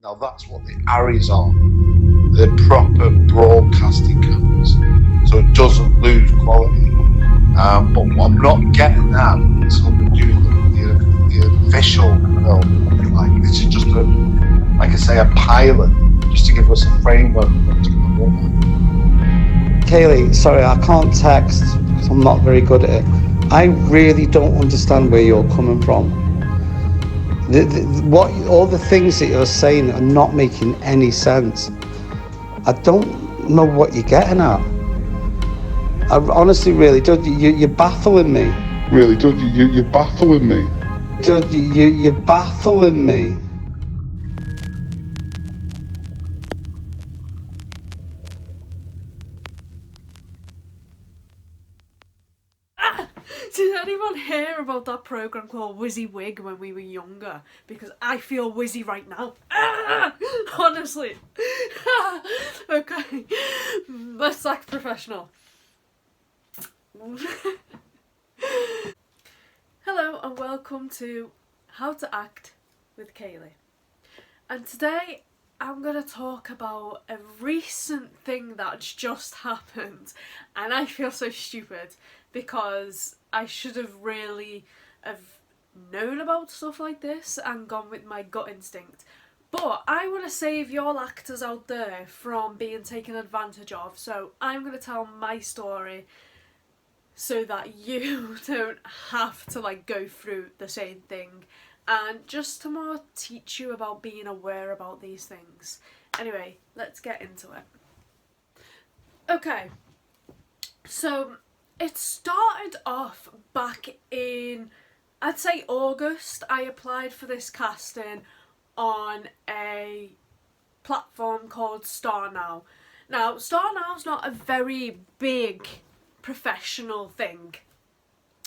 Now that's what the Arries are. They're proper broadcasting cameras, so it doesn't lose quality. But I'm not getting that until we're doing the official film. Like this is just like I say, a pilot, just to give us a framework of what it's going to look like. Kaylee, sorry, I can't text because I'm not very good at it. I really don't understand where you're coming from. What all the things that you're saying are not making any sense. I don't know what you're getting at. I honestly really do. You're baffling me. Really, don't you're baffling me. You're baffling me. Did anyone hear about that program called Wizzy Wig when we were younger? Because I feel wizzy right now. Honestly. Okay. Let's act professional. Hello and welcome to How to Act with Kaylee. And today I'm going to talk about a recent thing that's just happened, and I feel so stupid because I should have really have known about stuff like this and gone with my gut instinct. But I want to save y'all actors out there from being taken advantage of, so I'm going to tell my story so that you don't have to go through the same thing, and just to more teach you about being aware about these things. Anyway, let's get into it. Okay, so it started off back in, I'd say, August. I applied for this casting on a platform called Star Now. Now, Star Now's not a very big professional thing.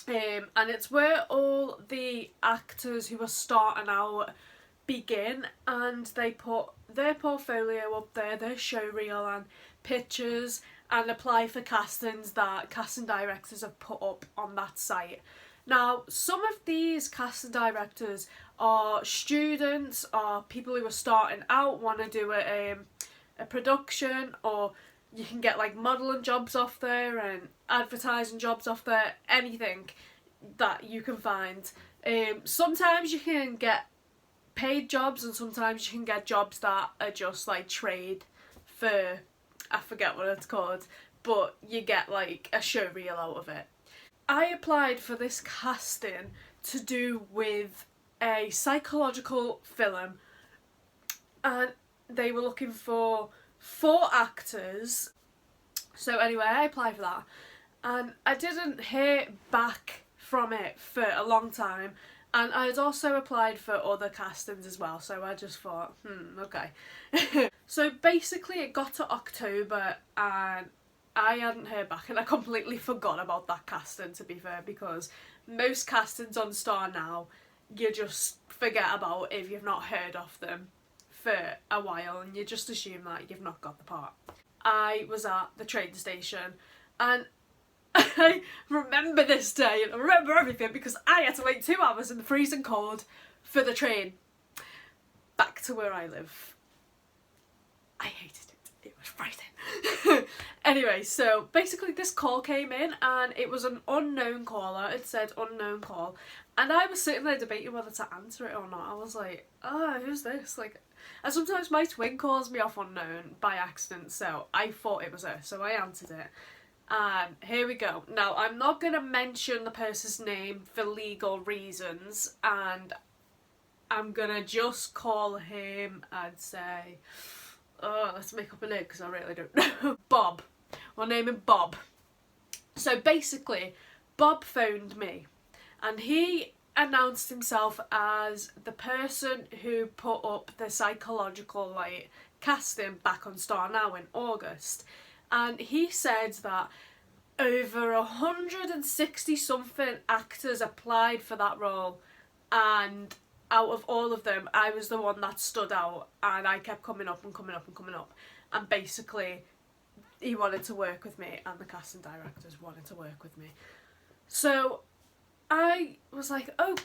And it's where all the actors who are starting out begin, and they put their portfolio up there, their show reel and pictures, and apply for castings that casting directors have put up on that site. Now, some of these casting directors are students or people who are starting out, want to do a production, or you can get modelling jobs off there and advertising jobs off there, anything that you can find. Sometimes you can get paid jobs, and sometimes you can get jobs that are just trade for, I forget what it's called, but you get a show reel out of it. I applied for this casting to do with a psychological film, and they were looking for 4 actors. So anyway, I applied for that, and I didn't hear back from it for a long time, and I had also applied for other castings as well, so I just thought, okay. So basically it got to October and I hadn't heard back, and I completely forgot about that casting, to be fair, because most castings on Star Now you just forget about if you've not heard of them for a while, and you just assume that you've not got the part. I was at the train station, and I remember this day, and I remember everything because I had to wait 2 hours in the freezing cold for the train back to where I live. I hated it. It was frightening. Anyway, so basically this call came in, and it was an unknown caller. It said unknown call, and I was sitting there debating whether to answer it or not. I was like, who's this? And sometimes my twin calls me off unknown by accident, so I thought it was her, so I answered it. And here we go. Now, I'm not going to mention the person's name for legal reasons, and I'm going to just call him and say, let's make up a name because I really don't know. Bob. We'll name him Bob. So basically, Bob phoned me, and he announced himself as the person who put up the psychological casting back on Star Now in August. And he said that over 160 something actors applied for that role, and out of all of them I was the one that stood out, and I kept coming up and coming up and coming up, and basically he wanted to work with me and the casting directors wanted to work with me. So I was like, oh,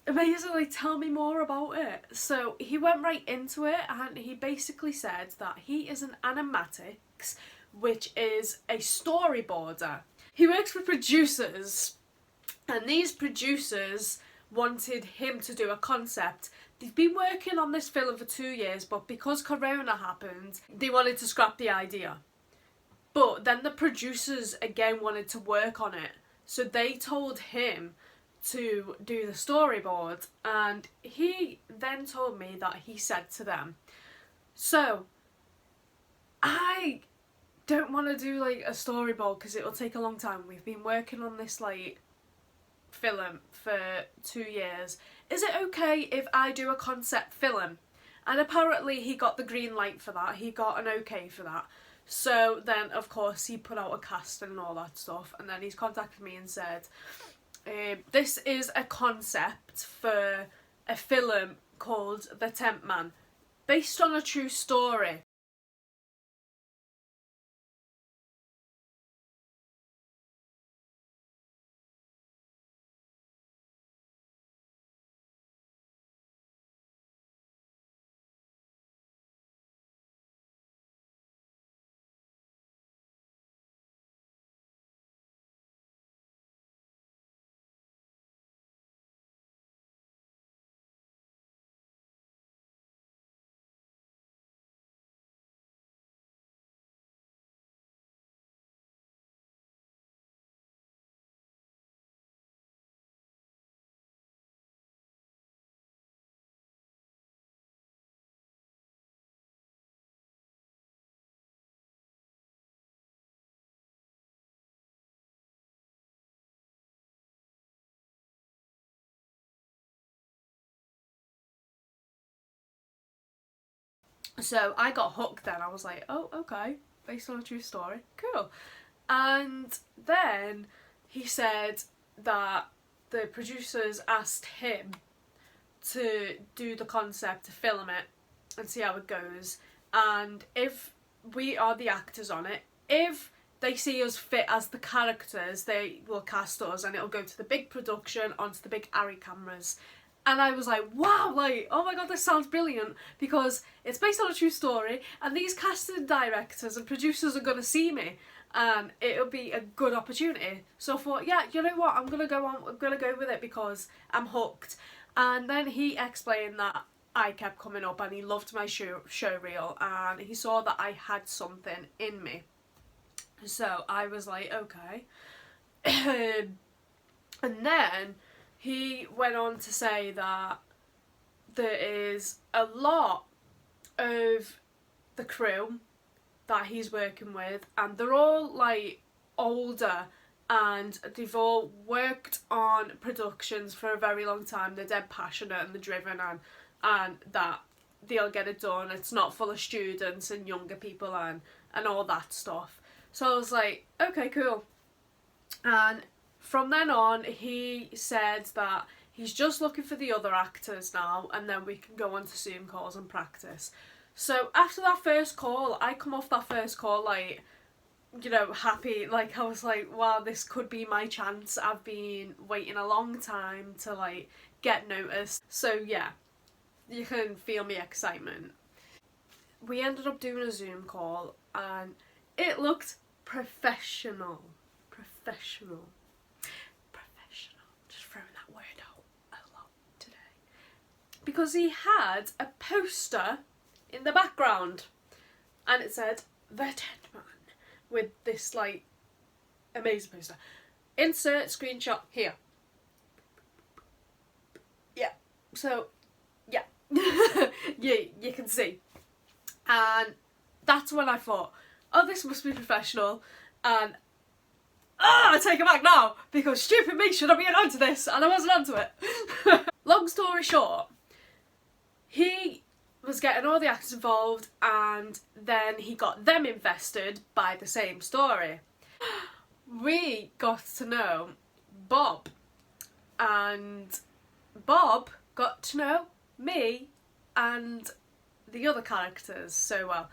basically tell me more about it. So he went right into it, and he basically said that he is an animatics, which is a storyboarder. He works for producers, and these producers wanted him to do a concept. They've been working on this film for 2 years, but because Corona happened, they wanted to scrap the idea. But then the producers again wanted to work on it, so they told him to do the storyboard, and he then told me that he said to them, so I don't want to do like a storyboard because it will take a long time. We've been working on this like film for 2 years. Is it okay if I do a concept film? And apparently he got the green light for that. He got an okay for that. So then of course he put out a cast and all that stuff, and then he's contacted me and said, this is a concept for a film called The Tent Man, based on a true story. So I got hooked then. I was like, oh, okay, based on a true story, cool. And then he said that the producers asked him to do the concept, to film it and see how it goes, and if we are the actors on it, if they see us fit as the characters, they will cast us and it'll go to the big production, onto the big Arri cameras. And I was like, wow, like, oh my god, this sounds brilliant, because it's based on a true story and these casting directors and producers are going to see me and it'll be a good opportunity. So I thought, yeah, you know what, I'm going to go with it because I'm hooked. And then he explained that I kept coming up and he loved my show reel and he saw that I had something in me. So I was like, okay. And then he went on to say that there is a lot of the crew that he's working with, and they're all like older and they've all worked on productions for a very long time. They're dead passionate and they're driven, and that they'll get it done. It's not full of students and younger people and all that stuff. So I was like, okay, cool. And from then on, he said that he's just looking for the other actors now, and then we can go on to Zoom calls and practice. So after that first call, I come off that first call like, you know, happy. Like, I was like, wow, this could be my chance. I've been waiting a long time to like get noticed. So yeah, you can feel my excitement. We ended up doing a Zoom call and it looked professional. Professional. Just throwing that word out a lot today. Because he had a poster in the background and it said, The Tent Man, with this like amazing poster. Insert screenshot here. Yeah, so yeah. you can see. And that's when I thought, oh, this must be professional. And I take it back now, because stupid me should have been onto this and I wasn't onto it. Long story short, he was getting all the actors involved and then he got them invested by the same story. We got to know Bob, and Bob got to know me and the other characters so well.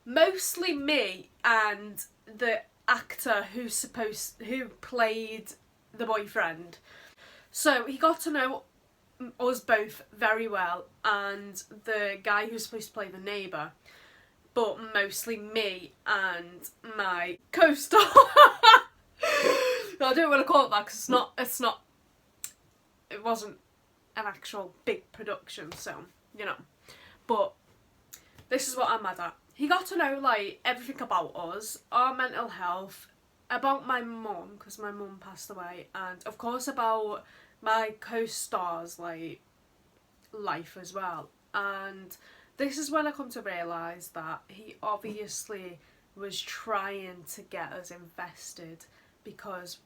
Mostly me and the actor who played the boyfriend. So he got to know us both very well, and the guy who's supposed to play the neighbour, but mostly me and my co-star. I don't want to call it that because it wasn't an actual big production, so, you know. But this is what I'm mad at. He got to know, like, everything about us, our mental health, about my mum, because my mum passed away, and of course about my co-star's, like, life as well. And this is when I come to realise that he obviously was trying to get us invested because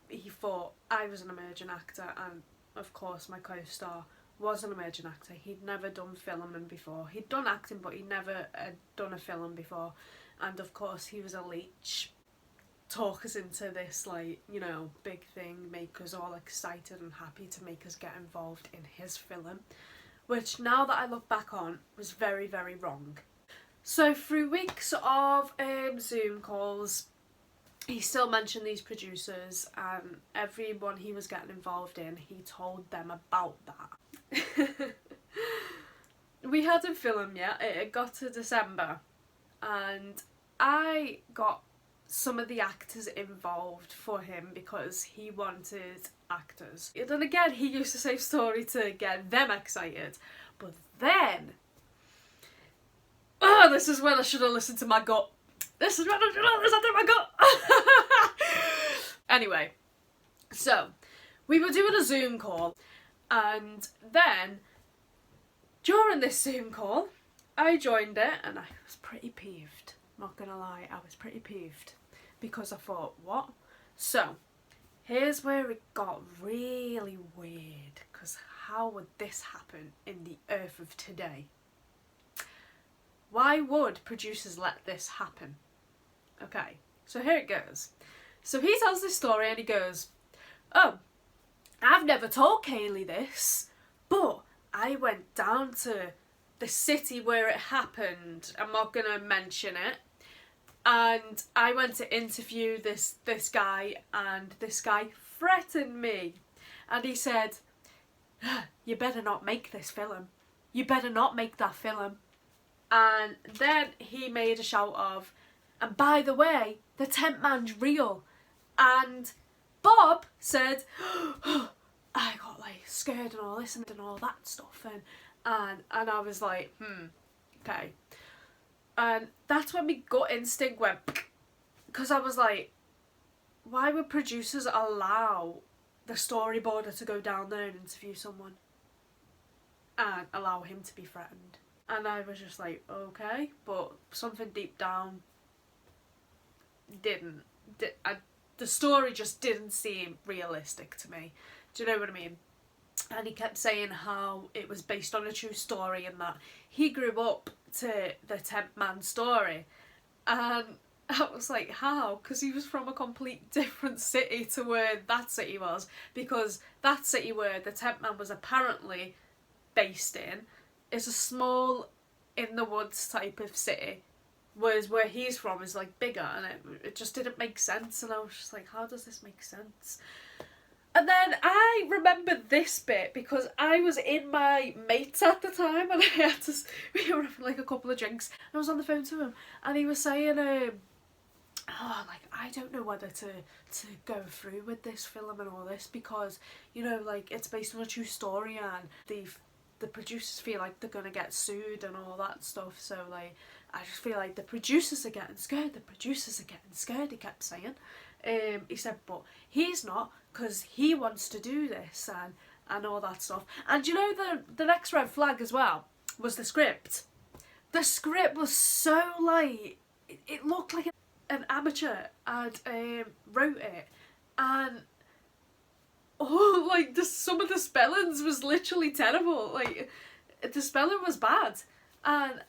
he thought I was an emerging actor, and of course my co-star was an emerging actor. He'd never done filming before. He'd done acting, but he'd never done a film before. And of course he was a leech. Talk us into this, like, you know, big thing, make us all excited and happy to make us get involved in his film, which now that I look back on was very, very wrong. So through weeks of Zoom calls, he still mentioned these producers, and everyone he was getting involved in, he told them about that. We hadn't filmed yet. It got to December, and I got some of the actors involved for him because he wanted actors. And again, he used the same story to get them excited. But then, this is when I should have listened to my gut. This is when I should have listened to my gut. Anyway, so we were doing a Zoom call, and then during this Zoom call, I joined it, and I was pretty peeved. Not gonna lie, I was pretty peeved because I thought, what? So here's where it got really weird, because how would this happen in the earth of today? Why would producers let this happen? Okay, so here it goes. So he tells this story and he goes, oh, I've never told Kaylee this, but I went down to the city where it happened. I'm not going to mention it. And I went to interview this guy, and this guy threatened me. And he said, you better not make this film. You better not make that film. And then he made a shout of, and by the way, the tent man's real. And Bob said, I got like scared and all this and all that stuff. And I was like, okay. And that's when my gut instinct went, because I was like, why would producers allow the storyboarder to go down there and interview someone and allow him to be threatened? And I was just like, okay, but something deep down the story just didn't seem realistic to me. Do you know what I mean? And he kept saying how it was based on a true story and that he grew up to the tent man story. And I was like, how? Because he was from a complete different city to where that city was. Because that city where the tent man was apparently based in is a small, in the woods type of city. Whereas where he's from is like bigger, and it just didn't make sense. And I was just like, how does this make sense? And then I remembered this bit because I was in my mates at the time, and we were having like a couple of drinks, and I was on the phone to him, and he was saying, I don't know whether to go through with this film and all this because, you know, like, it's based on a true story, and the producers feel like they're gonna get sued and all that stuff. So like, I just feel like the producers are getting scared. The producers are getting scared. He kept saying. He said, but he's not, because he wants to do this and all that stuff. And you know, the next red flag as well was the script. The script was so like, it looked like an amateur had wrote it, and like some of the spellings was literally terrible. Like, the spelling was bad. And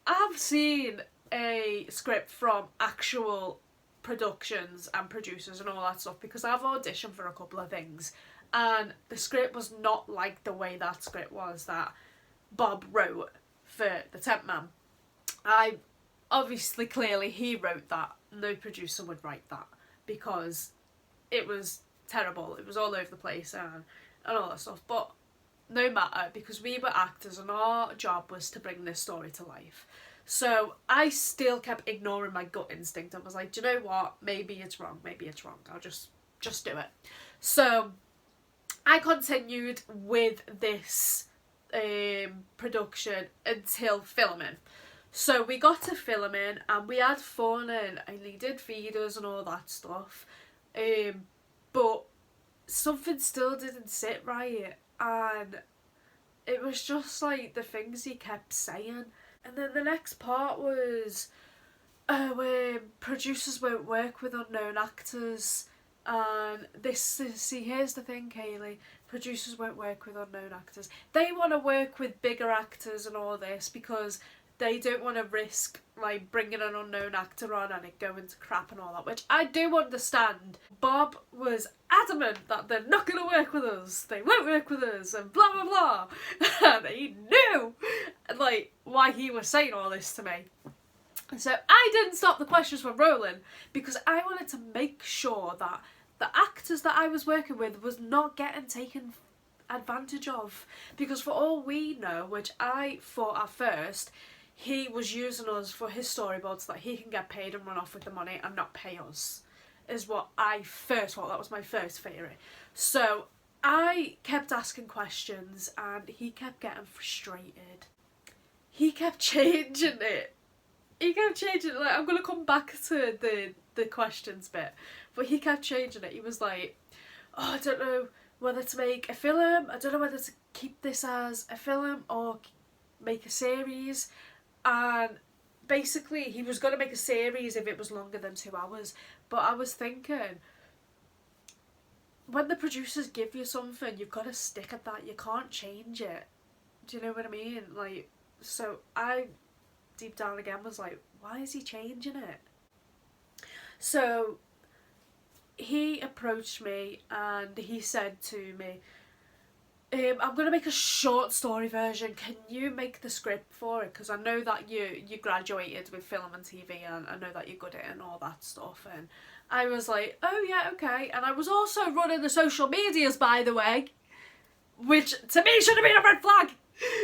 I've seen a script from actual productions and producers and all that stuff because I've auditioned for a couple of things, and the script was not like the way that script was that Bob wrote for the Tent Man. Clearly he wrote that. No producer would write that because it was terrible. It was all over the place and all that stuff. But no matter, because we were actors and our job was to bring this story to life. So I still kept ignoring my gut instinct. I was like, do you know what? Maybe it's wrong. Maybe it's wrong. I'll just do it. So I continued with this production until filming. So we got to filming and we had fun and he did feed us and all that stuff. But something still didn't sit right, and it was just like the things he kept saying. And then the next part was where producers won't work with unknown actors. And see, here's the thing, Kaylee. Producers won't work with unknown actors. They want to work with bigger actors and all this because they don't want to risk like bringing an unknown actor on and it going to crap and all that, which I do understand. Bob was adamant that they're not going to work with us, they won't work with us, and blah blah blah. And he knew like why he was saying all this to me. So I didn't stop the questions from rolling because I wanted to make sure that the actors that I was working with was not getting taken advantage of, because for all we know, which I thought at first, he was using us for his storyboards so that he can get paid and run off with the money and not pay us, is what I first thought. That was my first theory. So I kept asking questions and he kept getting frustrated. He kept changing it. Like, I'm going to come back to the questions bit, but he kept changing it. He was like, oh, I don't know whether to make a film, I don't know whether to keep this as a film or make a series. And basically he was going to make a series if it was longer than 2 hours. But I was thinking, when the producers give you something, you've got to stick at that. You can't change it. Do you know what I mean? Like, so I deep down again was like, why is he changing it? So he approached me and he said to me, I'm going to make a short story version. Can you make the script for it? Because I know that you graduated with film and TV and I know that you're good at it and all that stuff. And I was like, oh yeah, okay. And I was also running the social medias, by the way, which to me should have been a red flag.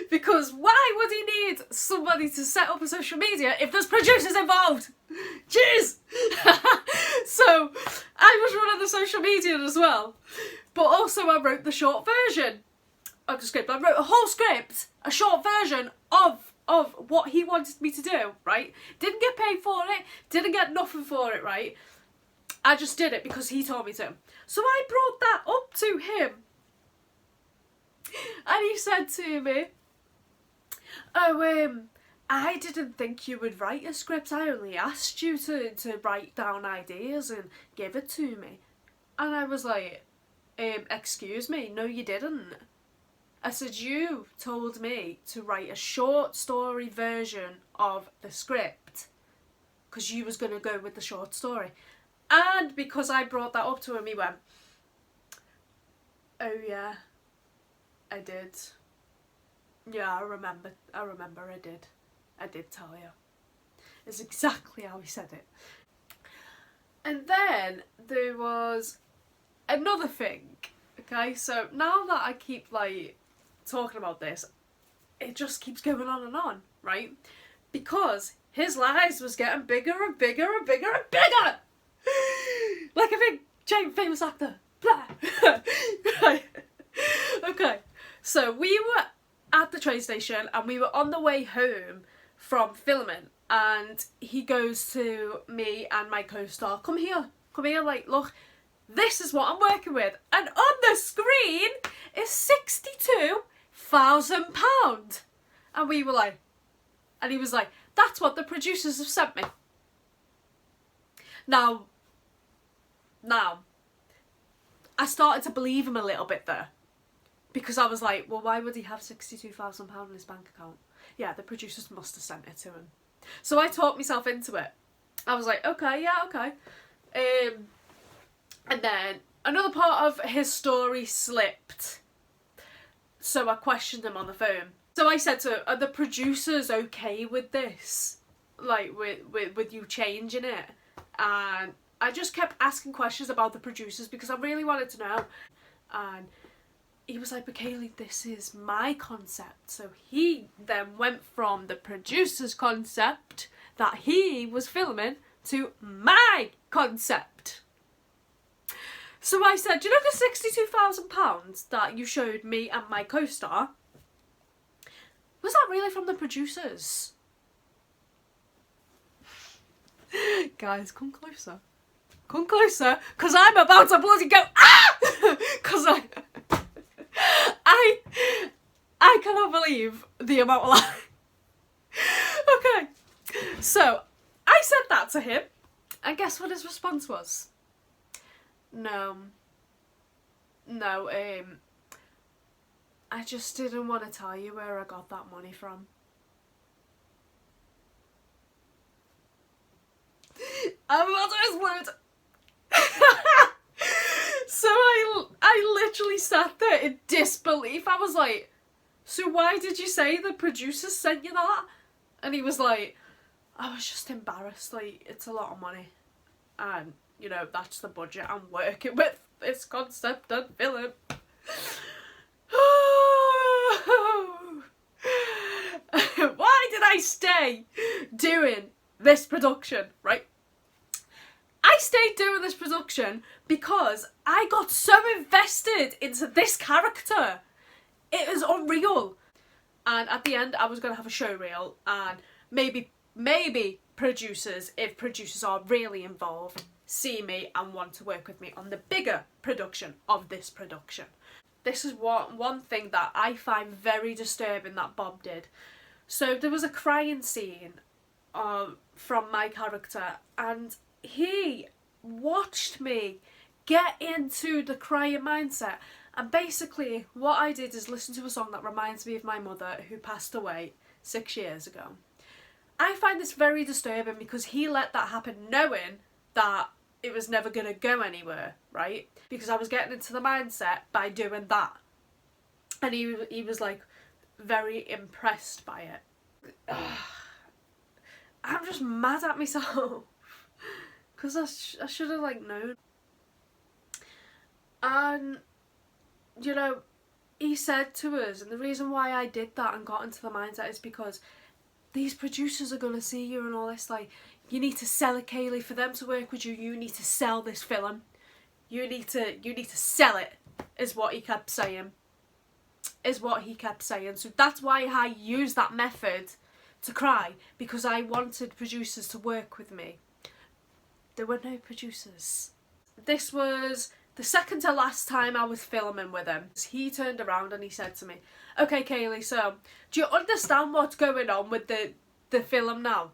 Because why would he need somebody to set up a social media if there's producers involved? Jeez! So I was running the social media as well. But also I wrote the short version of the script. I wrote a whole script, a short version of what he wanted me to do, right? Didn't get paid for it, didn't get nothing for it, right? I just did it because he told me to. So I brought that up to him. And he said to me, oh, I didn't think you would write a script. I only asked you to write down ideas and give it to me. And I was like, excuse me, no you didn't. I said, you told me to write a short story version of the script because you was going to go with the short story. And because I brought that up to him, he went, oh yeah, I did. Yeah, I remember I did. I did tell you. It's exactly how he said it. And then there was another thing, okay? So now that I keep like talking about this, it just keeps going on and on, right? Because his lies was getting bigger and bigger and bigger and bigger! Like a big, giant, famous actor. Blah! Right. Okay. So we were at the train station and we were on the way home from filming, and he goes to me and my co-star, come here, like, look, this is what I'm working with, and on the screen is £62,000. And we were like, and he was like, that's what the producers have sent me. Now, I started to believe him a little bit there. Because I was like, well, why would he have £62,000 in his bank account? Yeah, the producers must have sent it to him. So I talked myself into it. I was like, okay, yeah, okay. And then another part of his story slipped. So I questioned him on the phone. So I said to him, are the producers okay with this? Like, with you changing it? And I just kept asking questions about the producers because I really wanted to know. And he was like, but Kaylee, this is my concept. So he then went from the producer's concept that he was filming to my concept. So I said, do you know the £62,000 that you showed me and my co-star? Was that really from the producers? Guys, come closer. Come closer, because I'm about to bloody go, ah! Because I cannot believe the amount of lies. Okay, so I said that to him, and guess what his response was? No, I just didn't want to tell you where I got that money from. I'm about to explode. So I literally sat there in disbelief. I was like, so why did you say the producers sent you that? And he was like, I was just embarrassed, like, it's a lot of money. And, you know, that's the budget I'm working with, this concept and film. Why did I stay doing this production, right? I stayed doing this production because I got so invested into this character. It is unreal. And at the end, I was going to have a show reel, and maybe producers, if producers are really involved, see me and want to work with me on the bigger production of this production. This is one thing that I find very disturbing that Bob did. So there was a crying scene from my character, and he watched me get into the crying mindset. And basically what I did is listen to a song that reminds me of my mother, who passed away 6 years ago. I find this very disturbing because he let that happen knowing that it was never going to go anywhere, right? Because I was getting into the mindset by doing that. And he was like very impressed by it. I'm just mad at myself. Because I should have like known. And, you know, he said to us, and the reason why I did that and got into the mindset is because these producers are going to see you and all this, like, you need to sell it, Kaylee. For them to work with you, you need to sell this film. You need to sell it, is what he kept saying. So that's why I used that method to cry, because I wanted producers to work with me. There were no producers. This was the second to last time I was filming with him. He turned around and he said to me, okay, Kaylee, so do you understand what's going on with the film now?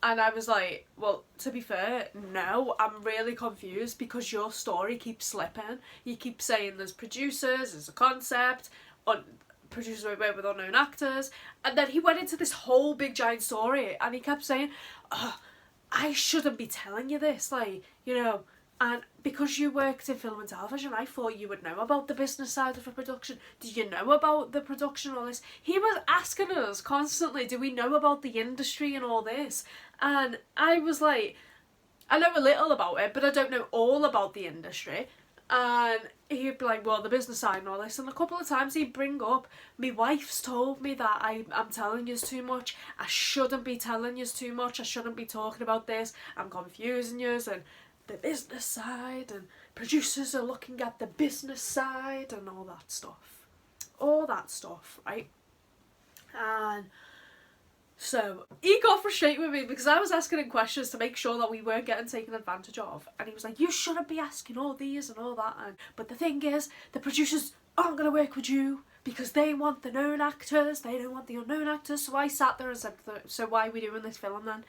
And I was like, well, to be fair, no, I'm really confused because your story keeps slipping. You keep saying there's producers, there's a concept, producers work with unknown actors, and then he went into this whole big giant story and he kept saying, oh, I shouldn't be telling you this, like, you know, and because you worked in film and television, I thought you would know about the business side of a production. Do you know about the production, all this? He was asking us constantly, do we know about the industry and all this? And I was like, I know a little about it, but I don't know all about the industry. And he'd be like, well, the business side and all this. And a couple of times he'd bring up, my wife's told me that I'm telling you too much. I shouldn't be telling you too much. I shouldn't be talking about this. I'm confusing you. And the business side, and producers are looking at the business side and all that stuff, right? And so he got frustrated with me because I was asking him questions to make sure that we weren't getting taken advantage of, and he was like, you shouldn't be asking all these and all that. And but the thing is, the producers aren't going to work with you because they want the known actors, they don't want the unknown actors. So I sat there and said, so why are we doing this film then?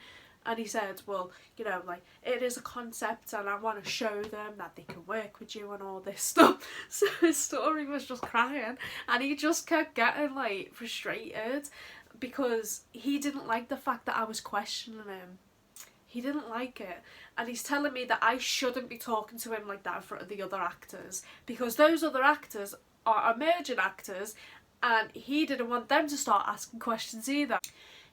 And he said, well, you know, like, it is a concept and I want to show them that they can work with you and all this stuff. So his story was just crying, and he just kept getting, like, frustrated because he didn't like the fact that I was questioning him. He didn't like it. And he's telling me that I shouldn't be talking to him like that in front of the other actors because those other actors are emerging actors and he didn't want them to start asking questions either.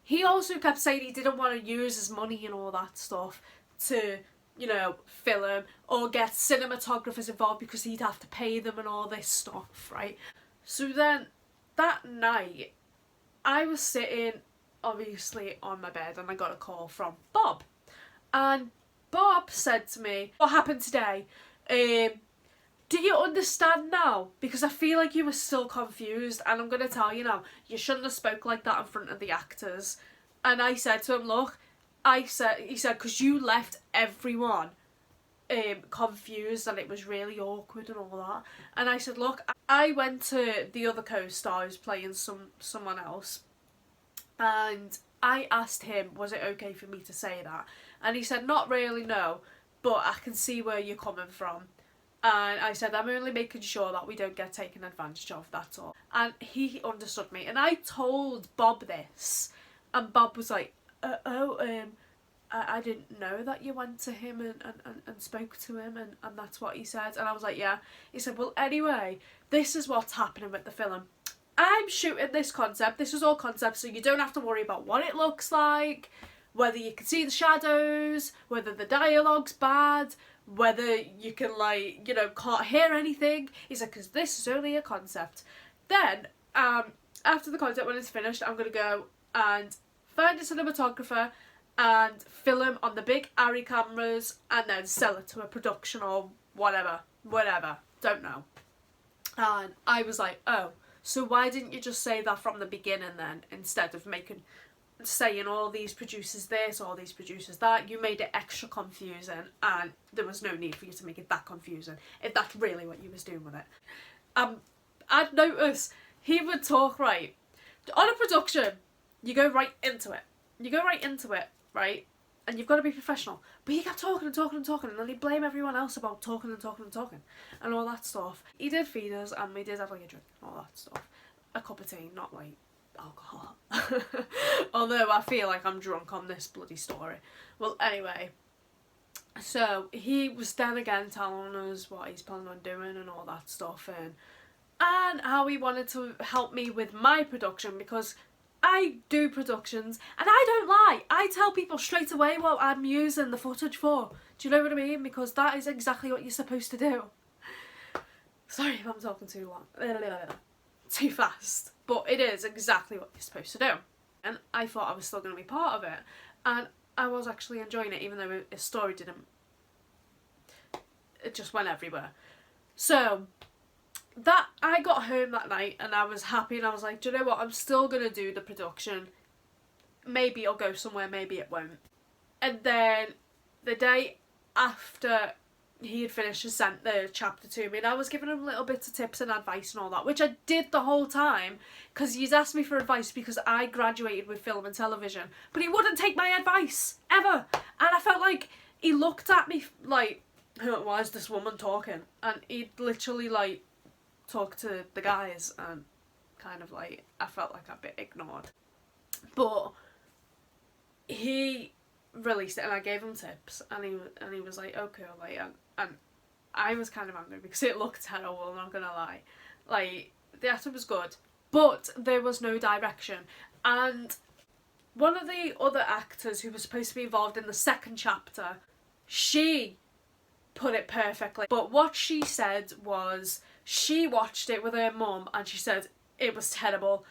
He also kept saying he didn't want to use his money and all that stuff to you know, film or get cinematographers involved because he'd have to pay them and all this stuff, right? So then that night I was sitting obviously on my bed and I got a call from Bob, and Bob said to me, what happened today? Do you understand now? Because I feel like you were still confused, and I'm going to tell you now, you shouldn't have spoke like that in front of the actors. And I said to him, look, he said, because you left everyone confused and it was really awkward and all that. And I said, look, I went to the other co-stars playing someone else, and I asked him, was it okay for me to say that? And he said, not really, no, but I can see where you're coming from. And I said, I'm only making sure that we don't get taken advantage of, that's all. And he understood me. And I told Bob this. And Bob was like, I didn't know that you went to him and spoke to him and that's what he said. And I was like, yeah. He said, well, anyway, this is what's happening with the film. I'm shooting this concept. This is all concept, so you don't have to worry about what it looks like, whether you can see the shadows, whether the dialogue's bad, whether you can, like, you know, can't hear anything. He said, because this is only a concept. Then, after the concept, when it's finished, I'm going to go and find a cinematographer and film on the big Arri cameras and then sell it to a production or whatever, don't know. And I was like, oh, so why didn't you just say that from the beginning then, instead of saying all these producers this, all these producers that? You made it extra confusing, and there was no need for you to make it that confusing if that's really what you was doing with it. I'd notice he would talk, right, on a production, you go right into it, right, and you've got to be professional, but he kept talking and talking and talking, and then he'd blame everyone else about talking and talking and talking and all that stuff. He did feed us, and we did have like a drink and all that stuff, a cup of tea, not like alcohol. Although I feel like I'm drunk on this bloody story. Well, anyway, so he was then again telling us what he's planning on doing and all that stuff, and how he wanted to help me with my production, because I do productions and I don't lie. I tell people straight away what I'm using the footage for. Do you know what I mean? Because that is exactly what you're supposed to do. Sorry if I'm talking too long. Too fast. But it is exactly what you're supposed to do. And I thought I was still going to be part of it. And I was actually enjoying it, even though his story didn't. It just went everywhere. So that I got home that night and I was happy, and I was like, do you know what, I'm still going to do the production. Maybe it'll go somewhere, maybe it won't. And then the day after he had finished and sent the chapter to me, and I was giving him little bits of tips and advice and all that, which I did the whole time, because he's asked me for advice because I graduated with film and television, but he wouldn't take my advice, ever. And I felt like he looked at me like, why is this woman talking? And he'd literally like talk to the guys, and kind of like, I felt like I'd been ignored. But he released it and I gave him tips, and he was like, okay, like, and I was kind of angry because it looked terrible, I'm not gonna lie. Like, the actor was good, but there was no direction. And one of the other actors who was supposed to be involved in the second chapter, she put it perfectly. But what she said was, she watched it with her mum and she said it was terrible.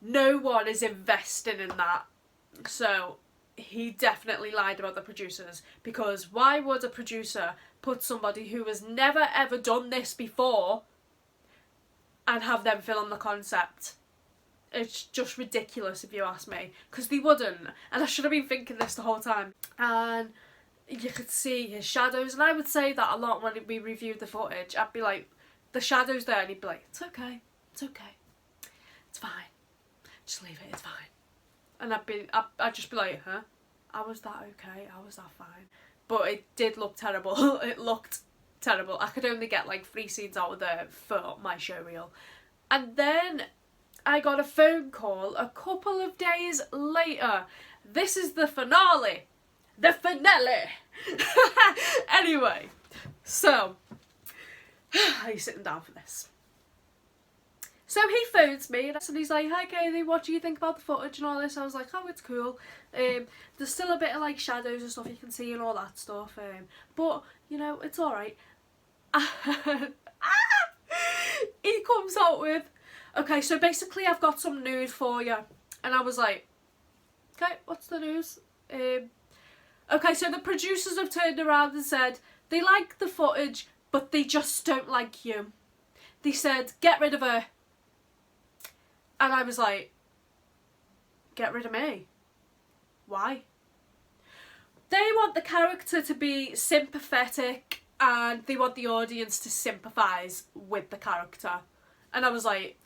No one is investing in that. So he definitely lied about the producers, because why would a producer put somebody who has never ever done this before and have them film the concept? It's just ridiculous if you ask me, because they wouldn't. And I should have been thinking this the whole time. And you could see his shadows, and I would say that a lot when we reviewed the footage. I'd be like, the shadow's there, and he'd be like, it's okay, it's okay, it's fine, just leave it, it's fine. And I'd just be like, huh? How was that okay? How was that fine? But it did look terrible. It looked terrible. I could only get like 3 scenes out of there for my show reel. And then I got a phone call a couple of days later. This is the finale. The finale! Anyway, so, are you sitting down for this? So he phones me and he's like, "Hi Kaylee, what do you think about the footage and all this?" I was like, "Oh, it's cool. There's still a bit of like shadows and stuff you can see and all that stuff. But you know, it's alright." He comes out with, "Okay, so basically I've got some news for you." And I was like, "Okay, what's the news?" Okay, so the producers have turned around and said they like the footage, but they just don't like you. They said, "Get rid of her." And I was like, "Get rid of me? Why?" They want the character to be sympathetic and they want the audience to sympathise with the character. And I was like,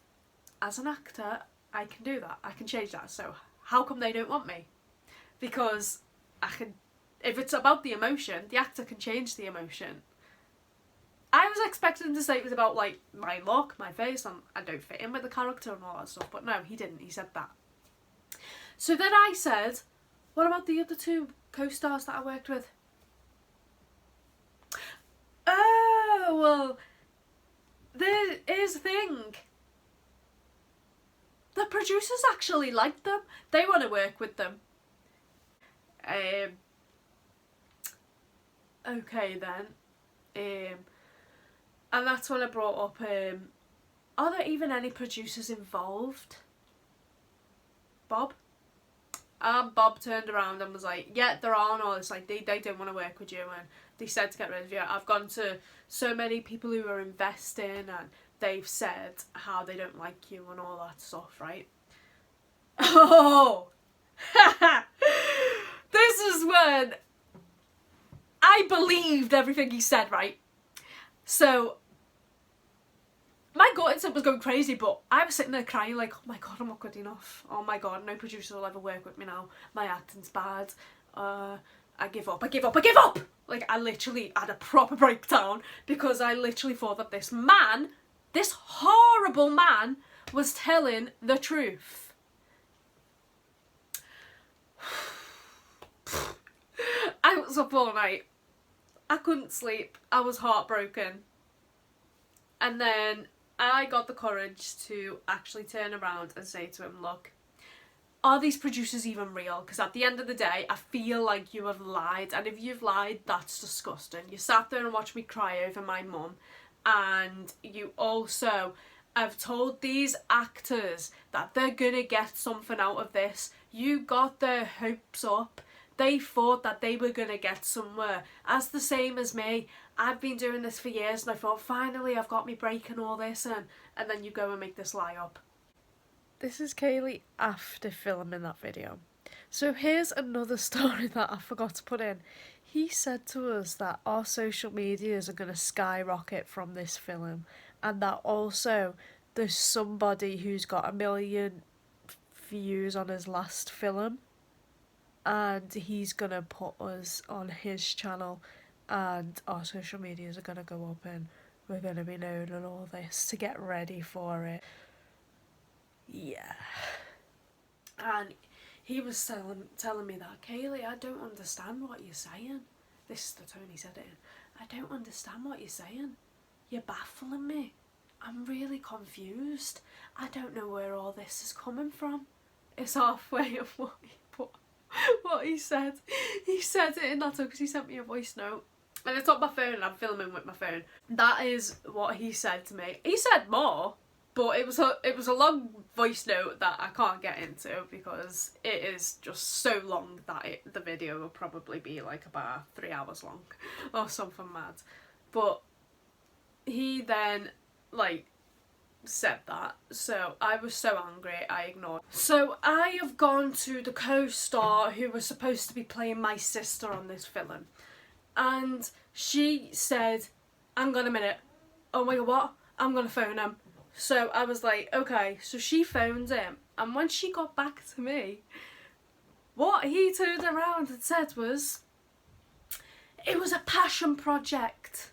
as an actor, I can do that. I can change that. So how come they don't want me? Because I can, if it's about the emotion, the actor can change the emotion. I was expecting to say it was about like my look, my face, and I don't fit in with the character and all that stuff, but no, he didn't. He said that. So then I said, "What about the other two co-stars that I worked with?" "Oh, well, there is a thing. The producers actually like them. They want to work with them." Okay then. And that's when I brought up, are there even any producers involved? Bob? And Bob turned around and was like, "Yeah, there are," and all this, like, they don't want to work with you and they said to get rid of you. I've gone to so many people who are investing and they've said how they don't like you and all that stuff, right? Oh! This is when I believed everything he said, right? So my gut instinct was going crazy, but I was sitting there crying like, "Oh my god, I'm not good enough. Oh my god, no producer will ever work with me now. My acting's bad. I give up, I give up, I give up!" Like, I literally had a proper breakdown because I literally thought that this man, this horrible man, was telling the truth. I was up all night. I couldn't sleep. I was heartbroken. And then I got the courage to actually turn around and say to him, "Look, are these producers even real? Because at the end of the day, I feel like you have lied. And if you've lied, that's disgusting. You sat there and watched me cry over my mum. And you also have told these actors that they're going to get something out of this. You got their hopes up. They thought that they were going to get somewhere. As the same as me. I've been doing this for years and I thought, finally I've got me break and all this, and then you go and make this lie up." This is Kaylee after filming that video. So here's another story that I forgot to put in. He said to us that our social medias are going to skyrocket from this film, and that also there's somebody who's got 1 million views on his last film and he's going to put us on his channel and our social medias are going to go up and we're going to be known and all this to get ready for it. Yeah. And he was telling me that, "Kaylee, I don't understand what you're saying." This is the tone he said it in. "I don't understand what you're saying. You're baffling me. I'm really confused. I don't know where all this is coming from." It's halfway of what he put. What he said. He said it in that tone because he sent me a voice note. And it's on my phone and I'm filming with my phone. That is what he said to me. He said more, but it was a long voice note that I can't get into because it is just so long that the video will probably be like about 3 hours long or something mad. But he then like said that, so I was so angry I ignored. So I have gone to the co-star who was supposed to be playing my sister on this film, and she said, "Hang on a minute, oh my god, what? I'm gonna phone him." So I was like, okay. So she phoned him, and when she got back to me, what he turned around and said was, it was a passion project.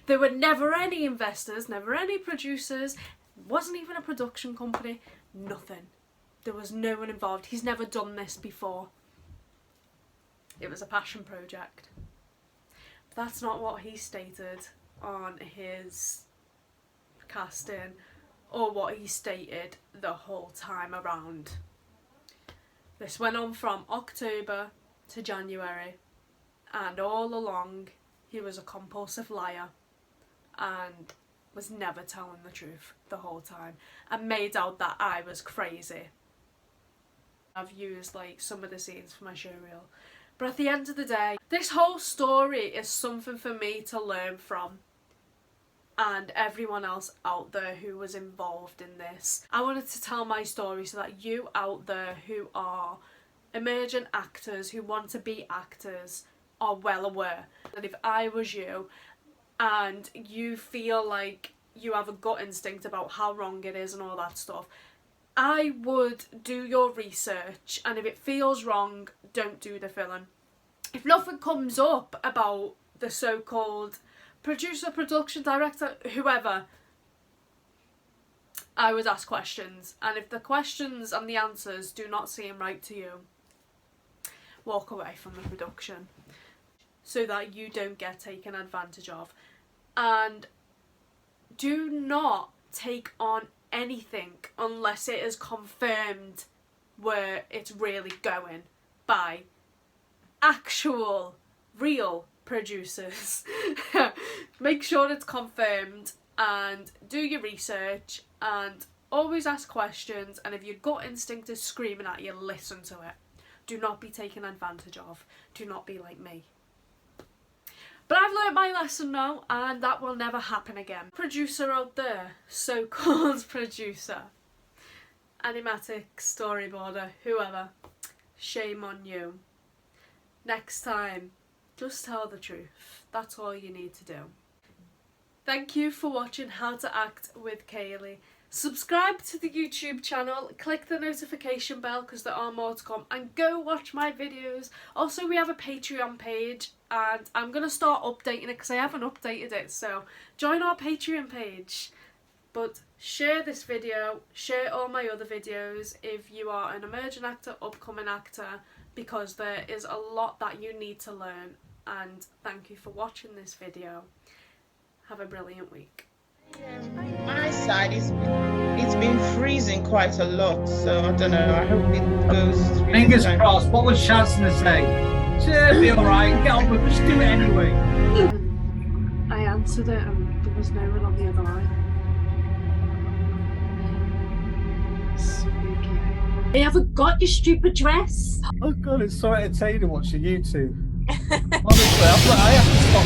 There were never any investors, never any producers, wasn't even a production company, nothing. There was no one involved. He's never done this before. It was a passion project. But that's not what he stated on his casting or what he stated the whole time around. This went on from October to January, and all along he was a compulsive liar and was never telling the truth the whole time and made out that I was crazy. I've used like some of the scenes for my show reel, but at the end of the day, this whole story is something for me to learn from and everyone else out there who was involved in this. I wanted to tell my story so that you out there who are emerging actors, who want to be actors, are well aware that if I was you and you feel like you have a gut instinct about how wrong it is and all that stuff, I would do your research, and if it feels wrong, don't do the film. If nothing comes up about the so-called producer, production director, whoever, I would ask questions, and if the questions and the answers do not seem right to you, walk away from the production so that you don't get taken advantage of. And do not take on anything unless it is confirmed where it's really going by actual real producers. Make sure it's confirmed and do your research and always ask questions, and if your gut instinct is screaming at you, listen to it. Do not be taken advantage of. Do not be like me. But I've learnt my lesson now, and that will never happen again. Producer out there, so-called producer, animatic, storyboarder, whoever, shame on you. Next time, just tell the truth. That's all you need to do. Thank you for watching How to Act with Kaylee. Subscribe to the YouTube channel, click the notification bell because there are more to come, and go watch my videos. Also, we have a Patreon page and I'm going to start updating it because I haven't updated it, so join our Patreon page. But share this video, share all my other videos if you are an emerging actor, upcoming actor, because there is a lot that you need to learn. And thank you for watching this video. Have a brilliant week. My side it's been freezing quite a lot, so I don't know. I hope it goes through. Fingers crossed. What was Shazna say? Should be alright. Get on with it. Just do it anyway. I answered it and there was no one on the other line. Spooky. I haven't got your stupid dress. Oh god, it's so entertaining watching YouTube. Honestly, I have to stop